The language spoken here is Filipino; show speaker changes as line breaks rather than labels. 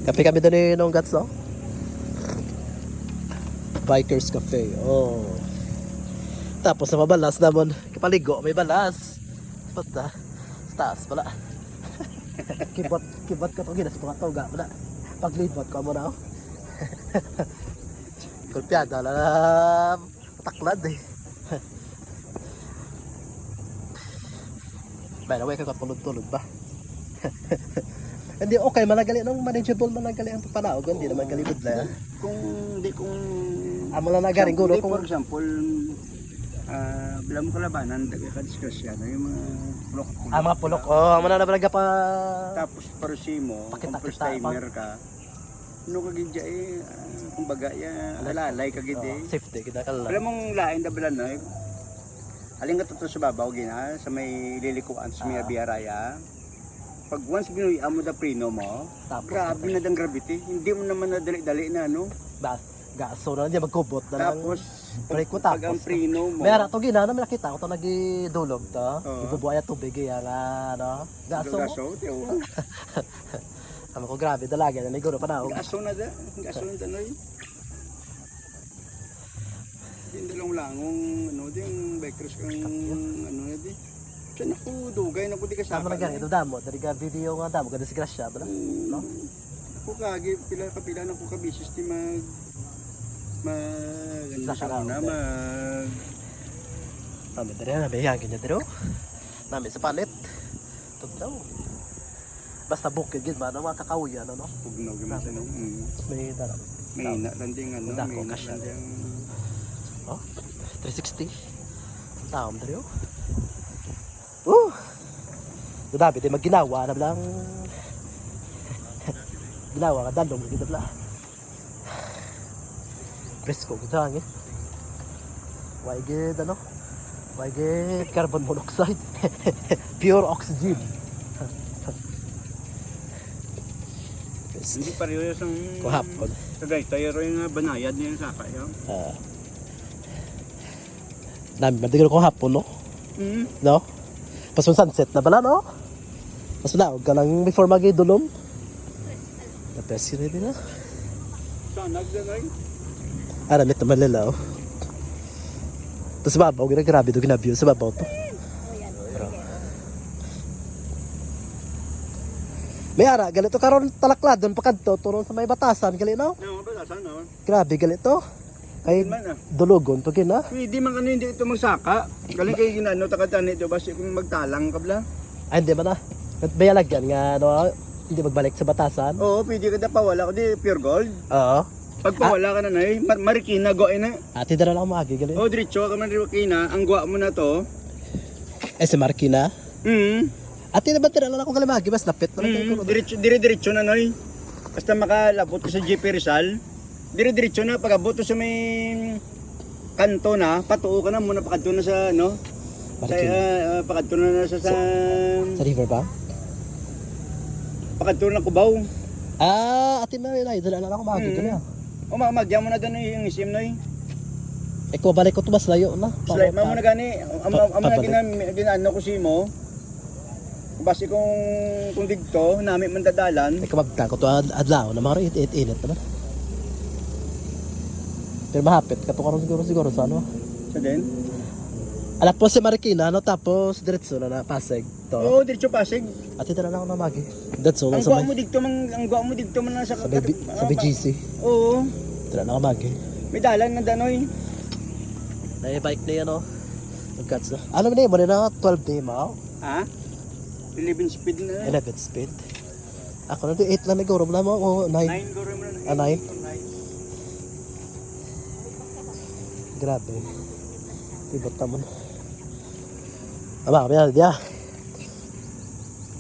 Kape kami doon eh, nung gats, no? Bikers Cafe, oh. Tapos sa mabalas naman, kapaligo, may balas. Basta, sa taas pala. Kibot ka to, ginas mga toga pala. Paglibot ko mo na, oh. Kulpiada na taklad eh. By the way, kakatulog-tulog ba? Hindi, okay, managali nung manageable, managali ang panahon, hindi naman kalibod na yan.
Kung
Amo lang nagaling guro kung...
for example, bilang mo kalabanan, dagka-discuss yan, yung mga pulok.
mga pulok, oh, amo na nabalaga pa...
Tapos parusi mo, kung first timer ka, ano kagidya eh, kumbaga, alalay kagidya eh.
Safety, kita kalala.
Alam mong lain na bilan na eh, aling ka to sa babaw, gina, sa may lilikuan, sa may abiyaraya. Pag once binuhian mo na prino mo,
Tapos,
grabe na dang gravity. Hindi mo naman nadali-dali na, no?
gaso na, hindi magkubot na lang.
Tapos,
break ko
pag ang
tapos.
prino mo,
May ara to gina, namin nakita ko to nagidulog to.
Oo.
Ibubuhay ang tubig, yan ano. Gaso mo.
gaso, tiyo.
Kama ko grabe, dalaga na, naguro pa na.
Gaso na da, gaso na da, noy. Hindi lang langong, ano, di yung bikers kang, ano na di. Diyan ako, dugay na ko di kasama.
Tama na ganito, damo. Dari ka video nga damo, ganda disgrasya ba na? No?
Ako kagi, kapila na ko kabisis di ano
Saka
siya
na,
muna,
Nami, dari na, may hangin niya dito. Nami sa palit. Tugnaw. Basta bukid, gid ba? Mga kakawya, ano, no?
Pugnog yung mga tanong.
May darap.
May landing, ano,
Dako,
may
kasya.
landing.
Oh, 360. Taom dito. Dapat ay magginawa na lang. Ginawa ka dalong kita pala. Presko kita hangin. Why good ano? Why good carbon monoxide? Pure oxygen.
Hindi pareho yung
Kuhapon.
Tagay, tayo rin yung banayad niya yung saka yun.
Dami madigil ko hapon, no? No? Pas sunset na bala, no? Mas naog ka lang before magidulom. Napes yun rin na.
Saan nagdanoy?
Aramit na malilaw. Tapos babaw, grabe ito ginabyo sa babaw to. May ara, galito karon talakladon pakadto turon sa may batasan gali no?
No, batasan no.
Grabe galito. Ay
Man ah.
dulugon to gina.
Pwede man kanino hindi ito magsaka. Galing kayo ginano takatan ito basi kung magtalang ka bla.
Ay hindi man na. Bayalagyan nga no, hindi magbalik sa batasan.
Oo, pwede ka na pawala ko di pure gold.
Oo.
Pag pawala ka na nay, marikina go na.
Ati dala lang maagi gali.
Oh, diretso ka man marikina, ang gwa mo na to.
Si Markina. Ati na ba tira lang ako galimagi mas lapit na lang.
Diretso na noy. Basta makalabot ka sa GP Rizal. Diretso na pagabot sa may kanto na, patuo ka na muna pakadto na sa ano. Sa pakadto na sa
river ba?
pakadto na Cubao.
Ati na yun ay dala lang ako maagi gali.
O magya mo na doon yung isim noy.
Eko balik ko to mas layo na.
Slide mo na gani, amo na ginano ko si mo. Basi kung digto, namin man dadalan.
Eko magta ko to adlaw na mga init naman. Pero mahapit ka to karon siguro sa ano.
Sa din?
Alap po si Marikina no tapos diretso na Pasig to.
Oo, diretso Pasig.
Ati dala lang ako na magi. Diretso lang
Ang
sa
gwa
may
mo digto man na sa
sa BGC.
Oo.
Dala lang ako magi.
May dalan na danoy.
Na bike na yan oh. Nagkats na. Ano na yun mo na 12 day mo?
Ha? 11 speed na.
11 speed. Ako na 8 lang naguro mo o 9.
9 guro mo na.
9. Grabe. Tibot naman. Aba, kami na dia.